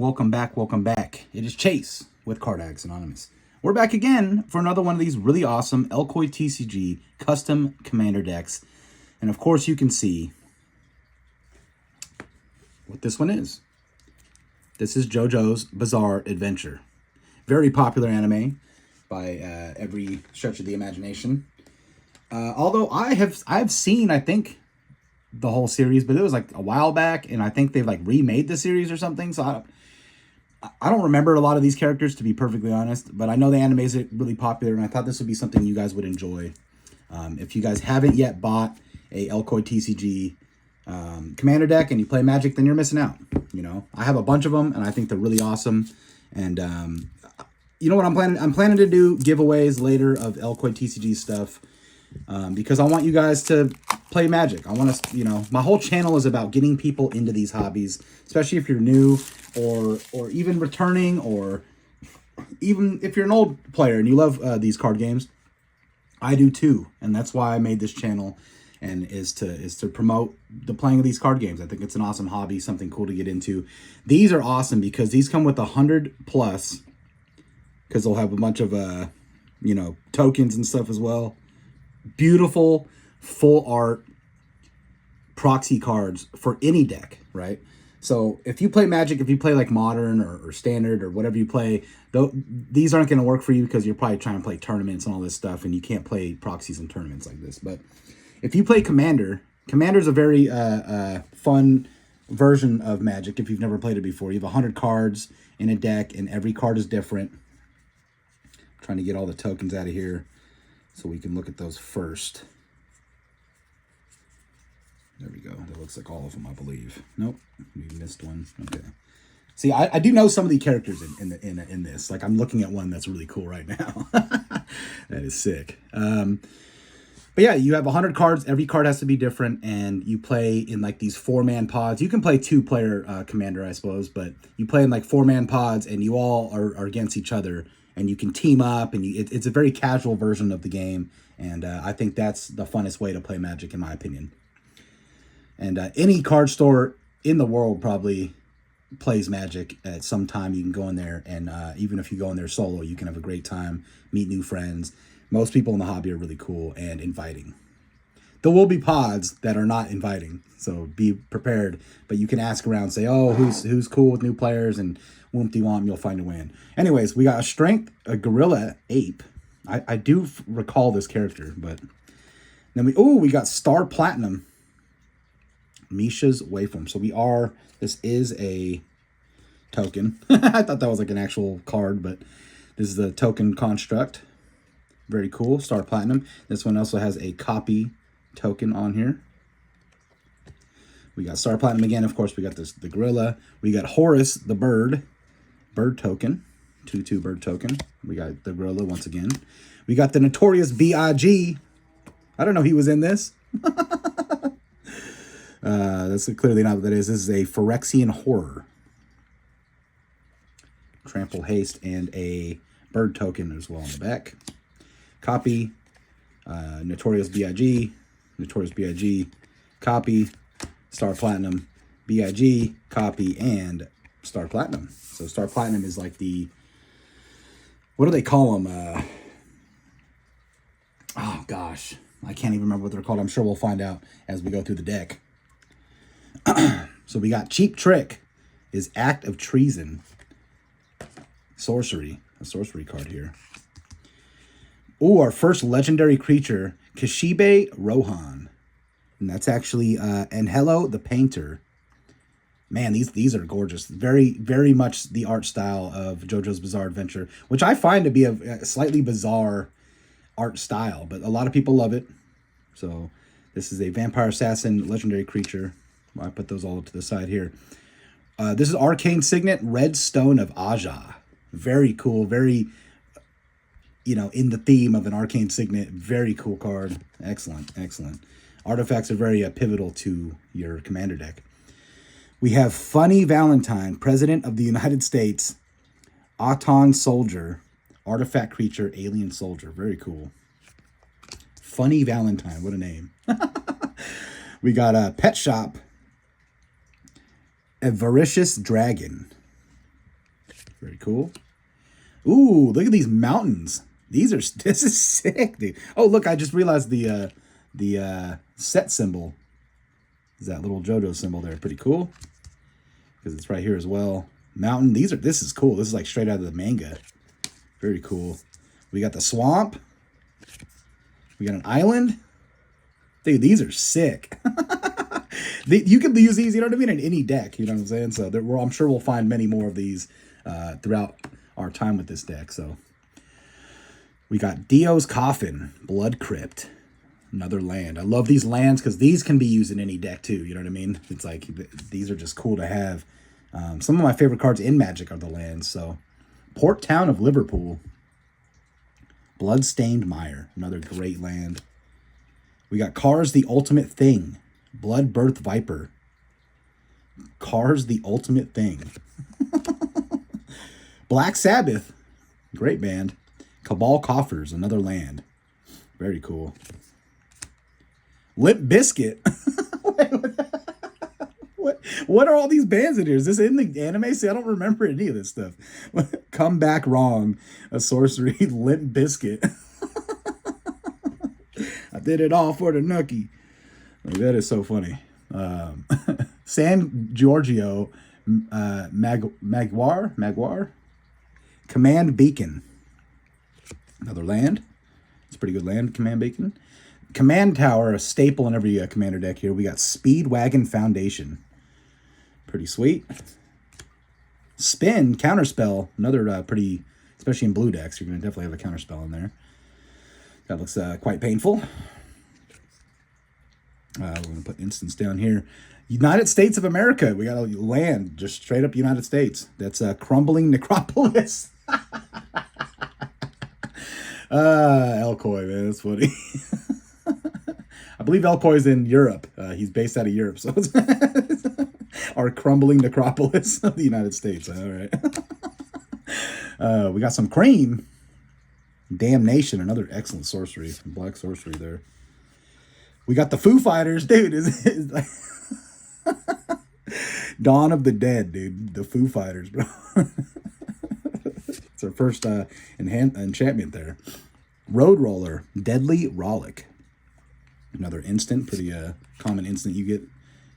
welcome back, welcome back. It is Chase with Card Addicts Anonymous. We're back again for another one of these really awesome ElkoyTCG Custom Commander Decks. And of course you can see what this one is. This is JoJo's Bizarre Adventure. Very popular anime by every stretch of the imagination. Although I have seen, I think, the whole series, but it was like a while back, and I think they've like remade the series or something. So I don't remember a lot of these characters, to be perfectly honest, but I know the anime is really popular, and I thought this would be something you guys would enjoy. If you guys haven't yet bought a ElkoyTCG Commander Deck and you play Magic, then you're missing out. You know, I have a bunch of them, and I think they're really awesome. And you know what I'm planning? I'm planning to do giveaways later of ElkoyTCG stuff. Because I want you guys to play Magic. I want to, you know, my whole channel is about getting people into these hobbies, especially if you're new or even returning, or even if you're an old player and you love these card games. I do too, and that's why I made this channel, and is to promote the playing of these card games. I think it's an awesome hobby, something cool to get into. These are awesome because these come with 100+, because they'll have a bunch of you know, tokens and stuff as well. Beautiful full art proxy cards for any deck, right? So if you play Magic, if you play like Modern or Standard or whatever you play, these aren't going to work for you because you're probably trying to play tournaments and all this stuff, and you can't play proxies in tournaments like this. But if you play Commander, Commander's a very fun version of Magic if you've never played it before. You have 100 cards in a deck, and every card is different. I'm trying to get all the tokens out of here so we can look at those first. There we go. That looks like all of them, I believe. Nope, we missed one. Okay. See, I do know some of the characters in this. Like, I'm looking at one that's really cool right now. That is sick. But yeah, you have 100 cards. Every card has to be different, and you play in like these 4-man pods. You can play 2-player Commander, I suppose, but you play in like 4-man pods, and you all are against each other. And you can team up, and it's a very casual version of the game. And I think that's the funnest way to play Magic, in my opinion. And any card store in the world probably plays Magic at some time. You can go in there, and even if you go in there solo, you can have a great time, meet new friends. Most people in the hobby are really cool and inviting. There will be pods that are not inviting, so be prepared. But you can ask around, say, oh, who's cool with new players, and whoomp-de-womp, you'll find a win. Anyways, we got a Strength, a Gorilla Ape. I do recall this character, but then we got Star Platinum, Misha's Waveform. So this is a token. I thought that was like an actual card, but this is a token construct. Very cool, Star Platinum. This one also has a copy token on here. We got Star Platinum again. Of course, we got the Gorilla. We got Horus, the bird token. 2/2 bird token. We got the Gorilla once again. We got the Notorious B.I.G. I don't know he was in this. That's clearly not what that is. This is a Phyrexian Horror. Trample, Haste, and a bird token as well on the back. Copy, Notorious B.I.G., Notorious B.I.G., copy, Star Platinum, B.I.G., copy, and Star Platinum. So Star Platinum is like the, what do they call them? Oh gosh, I can't even remember what they're called. I'm sure we'll find out as we go through the deck. So we got Cheap Trick is Act of Treason. Sorcery, a sorcery card here. Oh, our first legendary creature, Kashibe Rohan. And that's actually Angelo the Painter. Man, these are gorgeous. Very, very much the art style of JoJo's Bizarre Adventure, which I find to be a slightly bizarre art style, but a lot of people love it. So this is a Vampire Assassin legendary creature. I put those all to the side here. This is Arcane Signet, Red Stone of Aja. Very cool, very, you know, in the theme of an Arcane Signet. Very cool card. Excellent, excellent. Artifacts are very pivotal to your commander deck. We have Funny Valentine, President of the United States, Auton Soldier, Artifact Creature, Alien Soldier. Very cool. Funny Valentine, what a name. We got a Pet Shop, Avaricious Dragon. Very cool. Ooh, look at these mountains. This is sick, dude. Oh, look, I just realized the set symbol is that little JoJo symbol there. Pretty cool. Because it's right here as well. Mountain. This is cool. This is like straight out of the manga. Very cool. We got the swamp. We got an island. Dude, these are sick. You could use these, you know what I mean, in any deck. You know what I'm saying? So I'm sure we'll find many more of these throughout our time with this deck. So we got Dio's Coffin, Blood Crypt, another land. I love these lands because these can be used in any deck too. You know what I mean? It's like these are just cool to have. Some of my favorite cards in Magic are the lands. So Port Town of Liverpool, Bloodstained Mire, another great land. We got Cars the Ultimate Thing, Blood Birth Viper. Cars the Ultimate Thing. Black Sabbath, great band. Cabal Coffers, another land. Very cool. Limp Bizkit. What are all these bands in here? Is this in the anime? See, I don't remember any of this stuff. Come Back Wrong, a sorcery. Limp Bizkit. I did it all for the nookie. Oh, that is so funny. San Giorgio Magwar. Command Beacon. Another land. It's a pretty good land, Command Beacon. Command Tower, a staple in every commander deck here. We got Speedwagon Foundation. Pretty sweet. Spin, Counterspell. Another pretty, especially in blue decks, you're going to definitely have a Counterspell in there. That looks quite painful. We're going to put instance down here. United States of America. We got a land, just straight up United States. That's Crumbling Necropolis. Elkoy, man, that's funny. I believe Elkoy's in Europe. He's based out of Europe, so it's our Crumbling Necropolis of the United States. All right. We got some cream. Damnation, another excellent sorcery. Black sorcery there. We got the Foo Fighters, dude. Is like Dawn of the Dead, dude. The Foo Fighters, bro. It's our first enchantment there. Road Roller, Deadly Rollick. Another instant, pretty common instant you get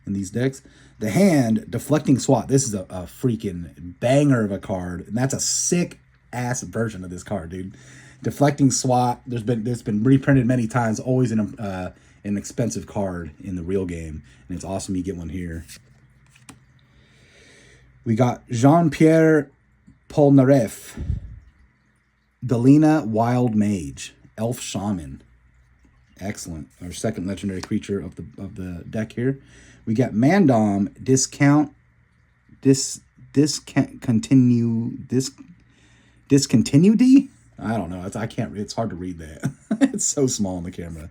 in these decks. The Hand, Deflecting Swat. This is a freaking banger of a card, and that's a sick ass version of this card, dude. Deflecting Swat. There's been reprinted many times. Always an expensive card in the real game, and it's awesome you get one here. We got Jean-Pierre Polnareff, Delina Wild Mage, Elf Shaman. Excellent. Our second legendary creature of the deck here. We got Mandom, Discontinuity? I don't know. It's hard to read that. It's so small on the camera.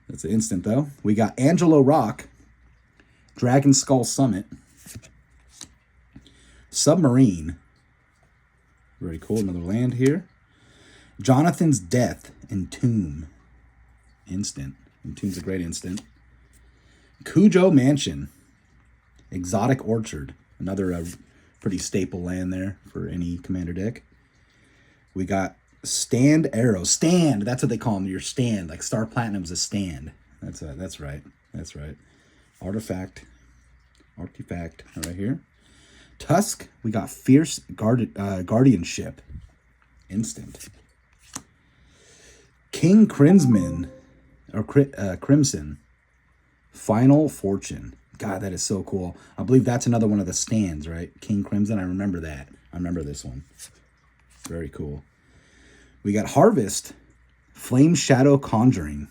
That's an instant though. We got Angelo Rock, Dragon Skull Summit, Submarine. Very cool. Another land here. Jonathan's Death, Entomb. Instant. Entomb's a great instant. Cujo Mansion, Exotic Orchard. Another pretty staple land there for any commander deck. We got Stand Arrow. Stand. That's what they call them. Your stand. Like Star Platinum's a stand. That's right. That's right. Artifact right here. Tusk. We got Fierce Guardianship. Instant. King Crimson. Crimson. Final Fortune. God, that is so cool. I believe that's another one of the stands, right? King Crimson. I remember that. I remember this one. Very cool. We got Harvest, Flame Shadow Conjuring,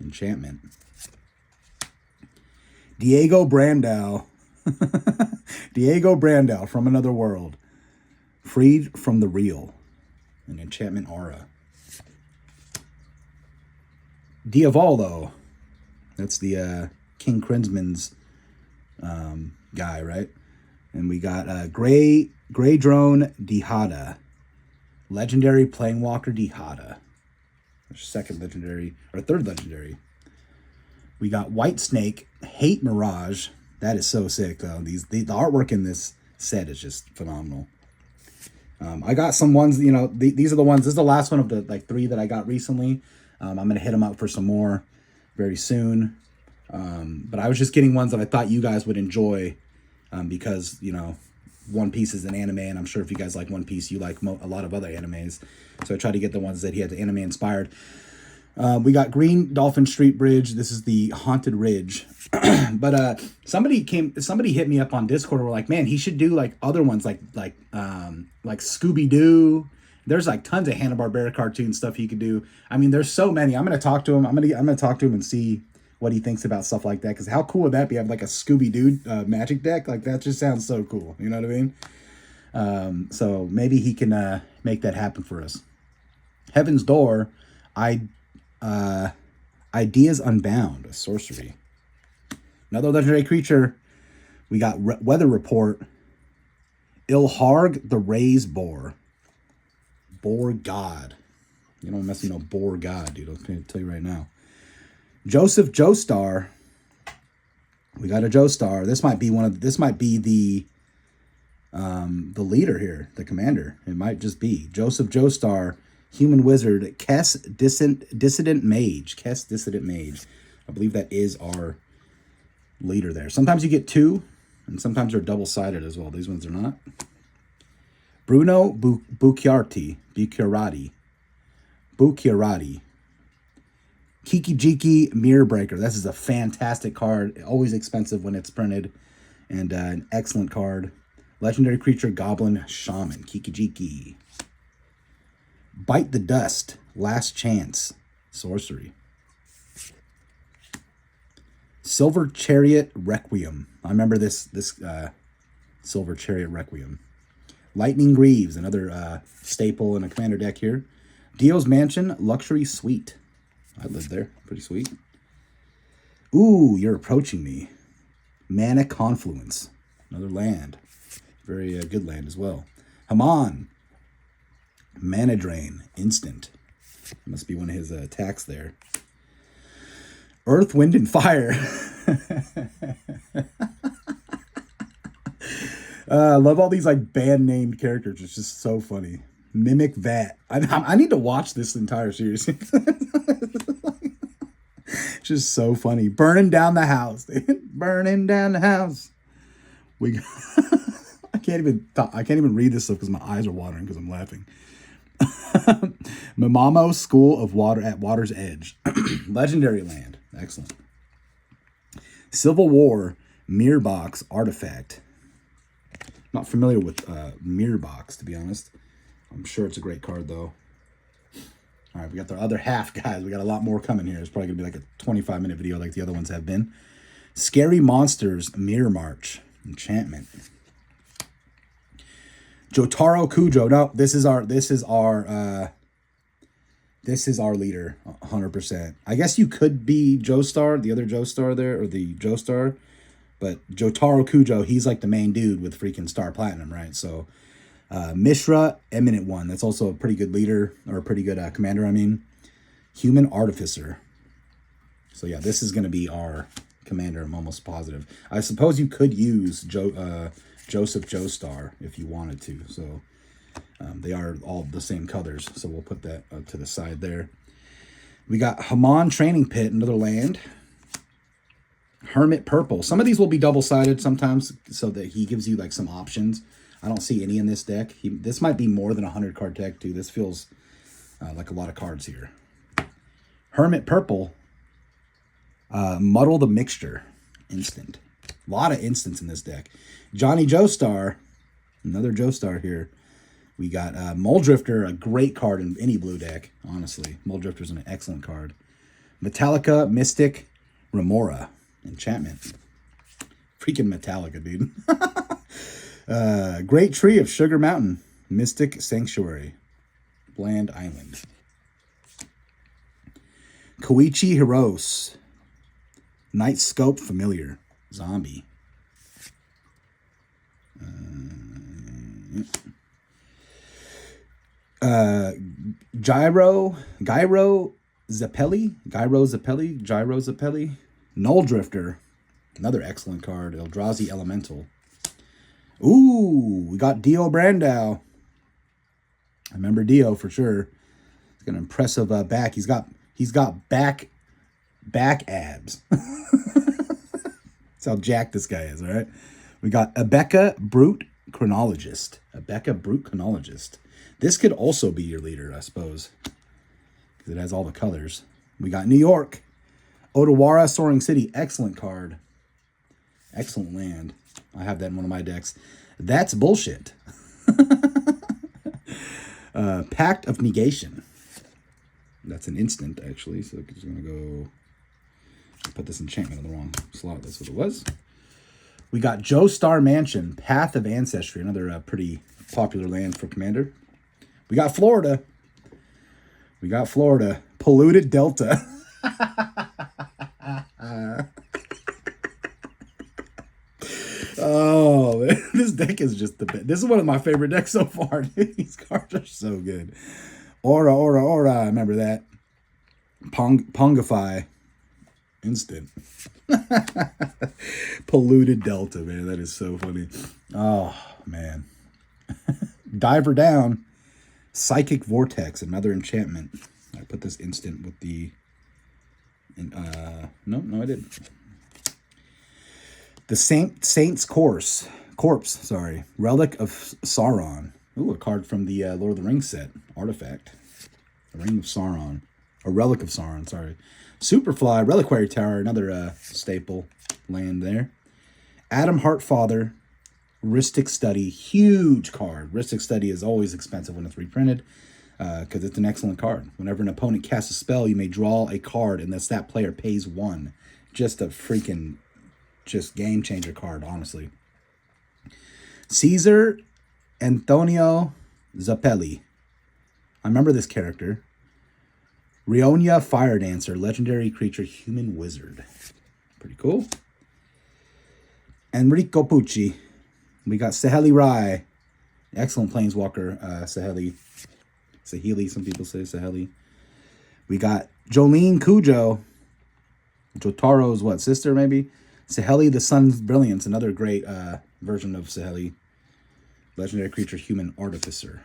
enchantment. Diego Brandao. Diego Brandao from Another World. Freed from the Real, an enchantment aura. Diavolo. That's the King Crimson's guy, right? And we got Grey Drone Dihada. Legendary Planewalker Dihada. Second legendary, or third legendary. We got White Snake, Hate Mirage. That is so sick, though. The artwork in this set is just phenomenal. I got some ones, you know, these are the ones. This is the last one of the like 3 that I got recently. I'm going to hit them up for some more very soon. But I was just getting ones that I thought you guys would enjoy because, you know, One Piece is an anime, and I'm sure if you guys like One Piece, you like a lot of other animes. So I tried to get the ones that he had the anime inspired. We got Green Dolphin Street Bridge. This is the Haunted Ridge. But somebody hit me up on Discord. We're like, man, he should do like other ones like Scooby Doo. There's like tons of Hanna-Barbera cartoon stuff he could do. I mean, there's so many. I'm gonna talk to him. I'm gonna talk to him and see what he thinks about stuff like that. Because how cool would that be? Have like a Scooby Doo magic deck? Like that just sounds so cool. You know what I mean? So maybe he can make that happen for us. Heaven's Door. Ideas Unbound, a sorcery. Another legendary creature. We got Weather Report. Ilharg the Raise Boar. Boar God. You don't mess with no Boar God, dude. I'll tell you right now. Joseph Joestar. We got a Joestar. This might be the leader here, the commander. It might just be Joseph Joestar. Human Wizard, Kess Dissident Mage. Kess Dissident Mage. I believe that is our leader there. Sometimes you get 2, and sometimes they're double-sided as well. These ones are not. Bruno Bucchiarati. Kiki-Jiki Mirror Breaker. This is a fantastic card. Always expensive when it's printed. And an excellent card. Legendary creature, Goblin Shaman. Kiki-Jiki. Bite the Dust, Last Chance, sorcery. Silver Chariot Requiem. I remember this Silver Chariot Requiem. Lightning Greaves, another staple in a commander deck here. Dio's Mansion, Luxury Suite. I lived there, pretty sweet. Ooh, You're Approaching Me. Mana Confluence, another land. Very good land as well. Haman. Mana Drain, instant. Must be one of his attacks there. Earth, Wind, and Fire. I love all these like band named characters. It's just so funny. Mimic Vat. I need to watch this entire series. It's just so funny. Burning Down the House. Burning down the house. I can't even read this stuff because my eyes are watering because I'm laughing. Mamamo School of Water at Water's Edge. Legendary land. Excellent. Civil War Mirror Box Artifact. Not familiar with Mirror Box, to be honest. I'm sure it's a great card, though. All right, we got the other half, guys. We got a lot more coming here. It's probably going to be like a 25-minute video like the other ones have been. Scary Monsters Mirror March. Enchantment. Jotaro Kujo. No, this is our leader, 100%. I guess you could be Joestar, the other Joestar there, or the Joestar, but Jotaro Kujo, he's like the main dude with freaking Star Platinum, right? So, Mishra, Eminent One. That's also a pretty good leader, or a pretty good commander, I mean. Human Artificer. So, yeah, this is going to be our commander, I'm almost positive. I suppose you could use Joseph Joestar if you wanted to. So they are all the same colors. So we'll put that to the side there. We got Haman Training Pit, another land. Hermit Purple. Some of these will be double-sided sometimes so that he gives you like some options. I don't see any in this deck. This might be more than a 100-card deck too. This feels like a lot of cards here. Hermit Purple. Muddle the Mixture. Instant. A lot of instants in this deck. Johnny Joestar, another Joestar here. We got Muldrifter, a great card in any blue deck, honestly. Muldrifter's an excellent card. Metallica, Mystic, Remora, Enchantment. Freaking Metallica, dude. Great Tree of Sugar Mountain, Mystic Sanctuary, Bland Island. Koichi Hiros, Night Scope Familiar, Zombie. Gyro Zapelli. Null Drifter, another excellent card. Eldrazi Elemental. Ooh, we got Dio Brandao. I remember Dio for sure. He's got an impressive back. He's got back abs. That's how jacked this guy is, all right? We got Abeka Brute Chronologist. Abeka Brute Chronologist. This could also be your leader, I suppose, because it has all the colors. We got New York. Odawara Soaring City. Excellent card. Excellent land. I have that in one of my decks. That's bullshit. Pact of Negation. That's an instant, actually. So I'm just going to go put this enchantment in the wrong slot. That's what it was. We got Joestar Mansion. Path of Ancestry. Another pretty popular land for Commander. We got Florida. Polluted Delta. Oh, this deck is just the best. This is one of my favorite decks so far. These cards are so good. Aura. I remember that. Pongify. Instant. Polluted Delta, man. That is so funny. Oh, man. Diver Down. Psychic Vortex. Another enchantment. I put this instant with the... No, I didn't. The Saint's Corpse, Relic of Sauron. Ooh, a card from the Lord of the Rings set. Artifact. The Ring of Sauron. A Relic of Sauron, sorry. Superfly, Reliquary Tower, another staple land there. Adam Heartfather, Rhystic Study. Huge card. Rhystic Study is always expensive when it's reprinted because it's an excellent card. Whenever an opponent casts a spell, you may draw a card unless that player pays 1. Just a freaking... just game changer card, honestly. Caesar Antonio Zappelli. I remember this character. Rionia Fire Dancer, legendary creature, human wizard. Pretty cool. Enrico Pucci. We got Saheli Rai. Excellent planeswalker, Saheli. Saheli, some people say Saheli. We got Jolene Cujo. Jotaro's sister, maybe? Saheli, the Sun's Brilliance, another great version of Saheli. Legendary creature, human artificer.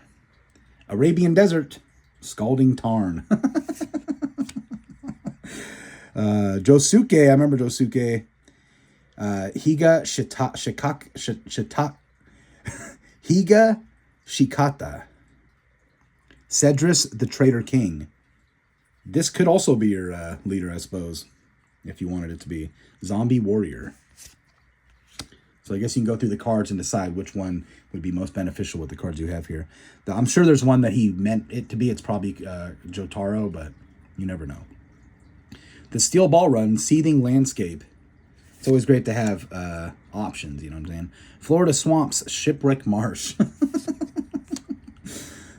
Arabian Desert, Scalding Tarn. Josuke, I remember Josuke. Higa Shikata. Cedrus, the Traitor King. This could also be your leader, I suppose, if you wanted it to be. Zombie Warrior. So I guess you can go through the cards and decide which one would be most beneficial with the cards you have here. I'm sure there's one that he meant it to be. It's probably Jotaro, but you never know. The Steel Ball Run, Seething Landscape. It's always great to have options, you know what I'm saying? Florida Swamps, Shipwreck Marsh.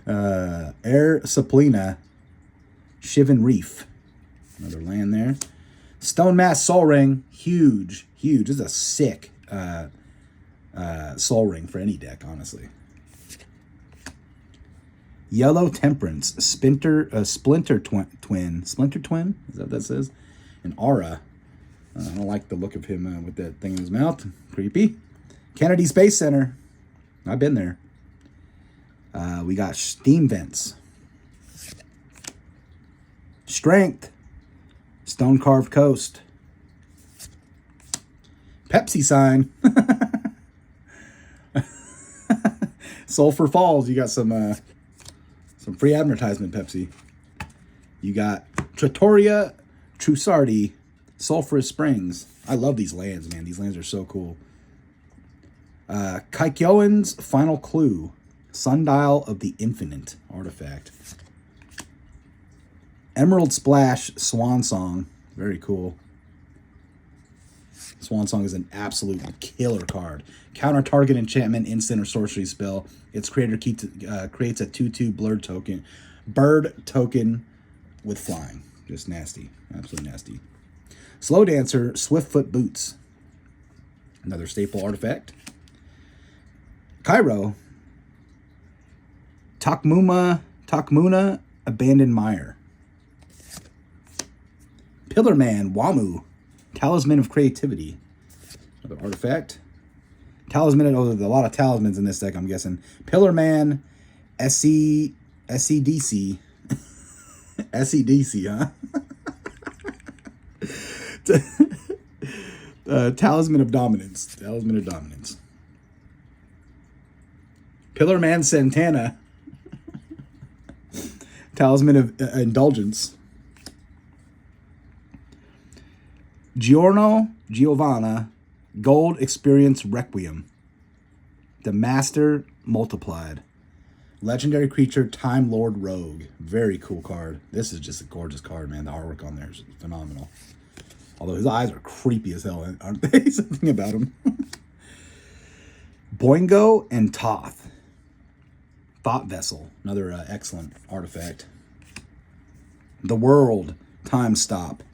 Air Suplina, Shivan Reef. Another land there. Stone Mass Sol Ring, huge. This is a sick Sol Ring for any deck, honestly. Yellow Temperance, Splinter Twin. Splinter Twin? Is that what that says? And Aura. I don't like the look of him with that thing in his mouth. Creepy. Kennedy Space Center. I've been there. We got Steam Vents. Strength. Stone Carved Coast. Pepsi Sign. Sulphur Falls. You got some free advertisement, Pepsi. You got Trattoria Trussardi, Sulphurous Springs. I love these lands, man. These lands are so cool. Kaikyoan's Final Clue, Sundial of the Infinite artifact. Emerald Splash, Swan Song. Very cool. Swan Song is an absolute killer card. Counter target enchantment, instant, or sorcery spell. Its creator creates a 2/2 bird token with flying. Just nasty. Absolutely nasty. Slow Dancer, Swiftfoot Boots. Another staple artifact. Cairo. Takmuna, Abandoned Mire. Pillarman, Wamu. Talisman of Creativity. Another artifact. Talisman, oh, there's a lot of talismans in this deck, I'm guessing. Pillar Man, SCDC. SCDC, huh? Talisman of Dominance. Talisman of Dominance. Pillar Man Santana. Talisman of Indulgence. Giovanna, Gold Experience Requiem. The Master Multiplied. Legendary creature, Time Lord Rogue. Very cool card. This is just a gorgeous card, man. The artwork on there is phenomenal. Although his eyes are creepy as hell, aren't they? Something about him. Boingo and Toth. Thought Vessel. Another excellent artifact. The World. Time Stop.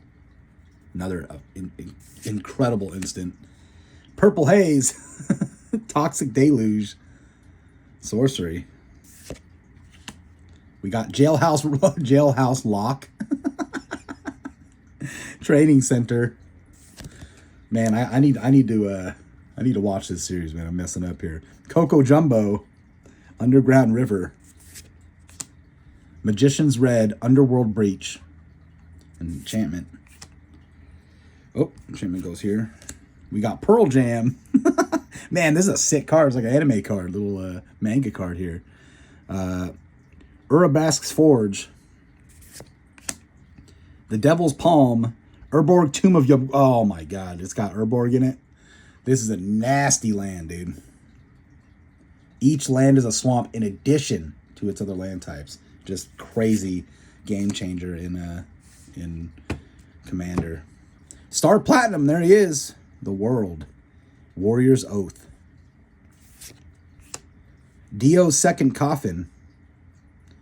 Another incredible instant. Purple Haze. Toxic Deluge. Sorcery. We got Jailhouse Lock. Training Center. Man, I need to watch this series, man. I'm messing up here. Coco Jumbo. Underground River. Magician's Red. Underworld Breach. And Enchantment. Oh, enchantment goes here. We got Pearl Jam. Man, this is a sick card. It's like an anime card, little manga card here. Urabask's Forge. The Devil's Palm. Urborg Tomb of Yob. Oh my god, it's got Urborg in it. This is a nasty land, dude. Each land is a swamp in addition to its other land types. Just crazy game changer in Commander. Star Platinum, there he is. The World. Warrior's Oath. Dio's Second Coffin.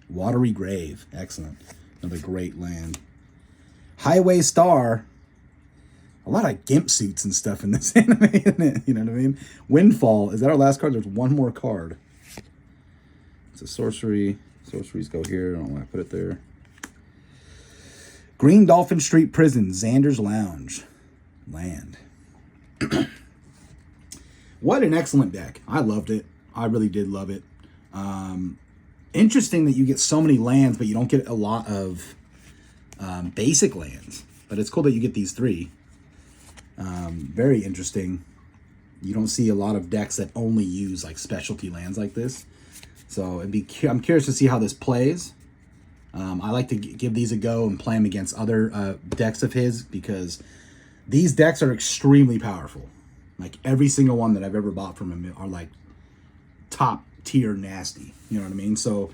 Watery Grave. Excellent. Another great land. Highway Star. A lot of gimp suits and stuff in this anime, isn't it? You know what I mean? Windfall. Is that our last card? There's one more card. It's a sorcery. Sorceries go here. I don't know why I put it there. Green Dolphin Street Prison, Xander's Lounge. Land. What an excellent deck. I loved it. I really did love it. Interesting that you get so many lands, but you don't get a lot of basic lands. But it's cool that you get these three. Very interesting. You don't see a lot of decks that only use like specialty lands like this. So I'm curious to see how this plays. I like to give these a go and play them against other decks of his, because these decks are extremely powerful. Like every single one that I've ever bought from him are like top tier nasty. You know what I mean? So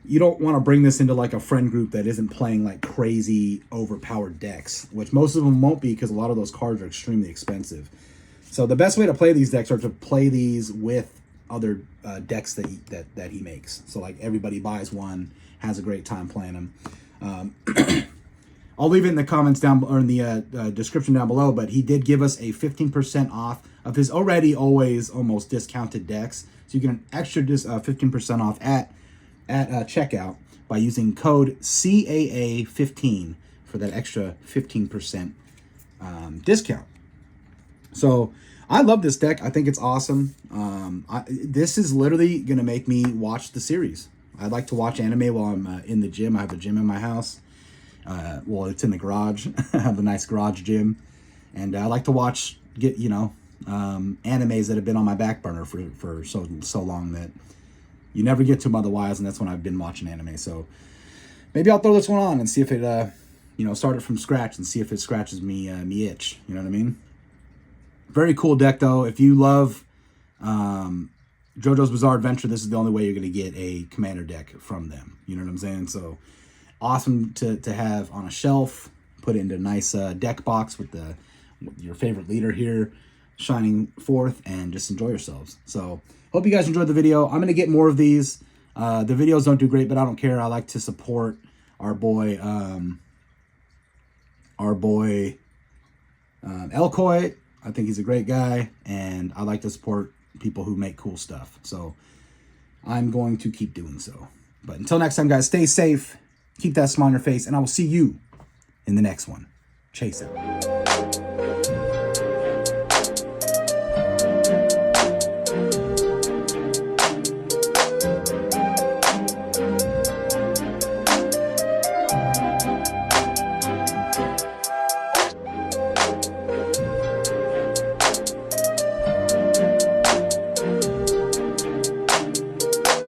you don't want to bring this into like a friend group that isn't playing like crazy overpowered decks, which most of them won't be, because a lot of those cards are extremely expensive. So the best way to play these decks are to play these with other decks that he makes. So like everybody buys one, has a great time playing them. I'll leave it in the comments down, or in the description down below, but he did give us a 15% off of his already always almost discounted decks. So you get an extra 15% off at checkout by using code CAA15 for that extra 15% discount. So I love this deck. I think it's awesome. This is literally going to make me watch the series. I like to watch anime while I'm in the gym. I have a gym in my house. Well, it's in the garage. I have a nice garage gym. And I like to watch, animes that have been on my back burner for so long that you never get to them otherwise, and that's when I've been watching anime. So maybe I'll throw this one on and see if it, start it from scratch and see if it scratches me itch. You know what I mean? Very cool deck, though. If you love JoJo's Bizarre Adventure, this is the only way you're going to get a commander deck from them. You know what I'm saying? So awesome to have on a shelf, put it into a nice deck box with your favorite leader here shining forth, and just enjoy yourselves. So hope you guys enjoyed the video. I'm going to get more of these. The videos don't do great, but I don't care. I like to support our boy Elkoy. I think he's a great guy, and I like to support people who make cool stuff. So I'm going to keep doing so. But until next time, guys, stay safe, keep that smile on your face, and I will see you in the next one. Chase it.